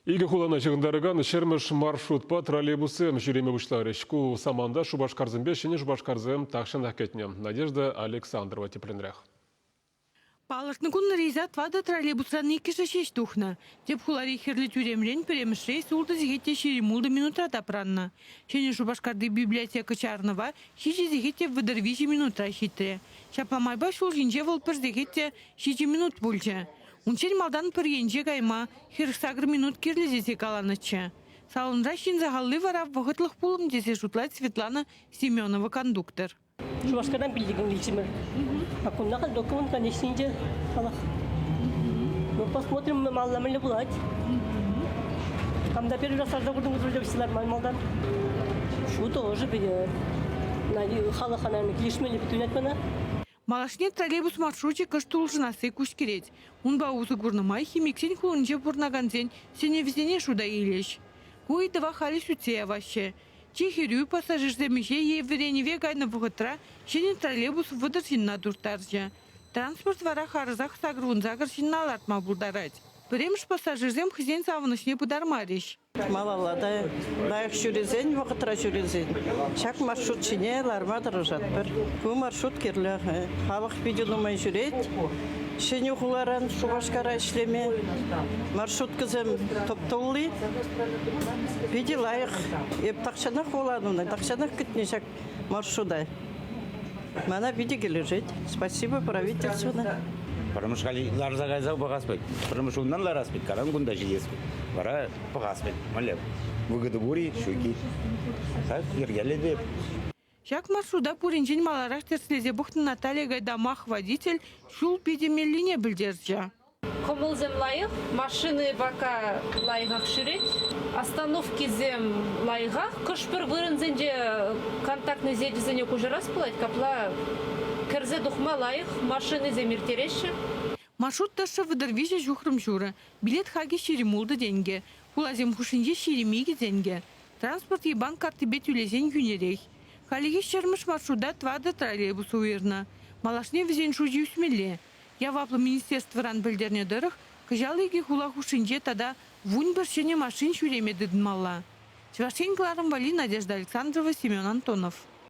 Игі құлана жығындарыған шерміш маршрутпа троллейбусы жүреме бұшлары. Шку саманда Шубашкарзымбе шене Шубашкарзым тақшын әкетіне. Надежда Александрова тепленрях. Палыртны күн рейзат вады троллейбустан екіші шеш тухна. Деп хулари херлі тюремлен переміш рейс улды зегетте шеремулды минутра тапранна. Шене Шубашкарды библиотека чарнова шеші зегетте выдырвижі минутра хитре. Шапламайба шул жинже волпыр зегетте шеші минут бульча. Унчен малдан пір енже гайма херсагр минут керлезесе каланыча. Салынра шин загаллы вара вғытлық пулым десе шутлать Светлана Семенова кондуктор. Шубашкардан билдигин личимер. А куннака документ, конечно, же халах. Ну, посмотрим, маллам ли булать. Когда первый раз будем вроде все нормально, малдан. Шу тоже бедер. Халаха, наверное, клишмели битунят мана. Малашне троллейбус маршруте каштулжынасы кушкереть. Унба узы гурнамай химиксен хулынже бурнаганзен сене везене шуда илеш. Куй два хали сутея ваще. Чехирю пассажирземеше евреневе гайна вғытра шене троллейбус выдырсинна дуртаржа. Транспорт вара харызах сагрунзагыр шинналартма бурдарать. Премш пассажирзем хызен савынышне будармариш. Малалада дайық жүрезен, вақытра жүрезен. Шак маршрут шине ларма дырыжат бір. Бұл маршрут керлі. Халық беденумай жүрет. Шене құларан Шубашкара ішлеме. Маршрут кізім топтаулы. Беде лайық. Еп тақшанақ оладуна. Тақшанақ күтіне шак маршруда. Мана беде келі жет. Спасибо правительствуна. Потому что ларзагайзау багаспет, потому что уннан лараспет, каран гунда жилеспет, вара багаспет, малеп. Выгоды бури, шуки. Так, ергеледе. Шак маршруда пуринжин маларах терслезе бухты Наталья Гайдамах водитель шул педемелине білдерджа. Комылзем лайық, машины бака лайғақ шүрет, остановки зем лайғақ, күшпір вырынзенде контактный зедізіне күжірас бұлайт, капла кірзе дұқма лайық, машины зем ертереші. Маршрут ташы выдырвиже жухрым журы, билет хаги шеремулды денге, хулазем хушинже шеремиге денге. Транспорт ебан картыбе тюлезен юнерей. Халиге шермыш маршруда твады троллейбус уверна. Малашне везен шужи усмеле. Я ваплы министерство ран білдерне дырық, кыжалыге хула хушинже тада вунь біршене машин шуреме дыдын мала. Чевашен Кларам Вали, Надежда Александрова, Семен Антонов.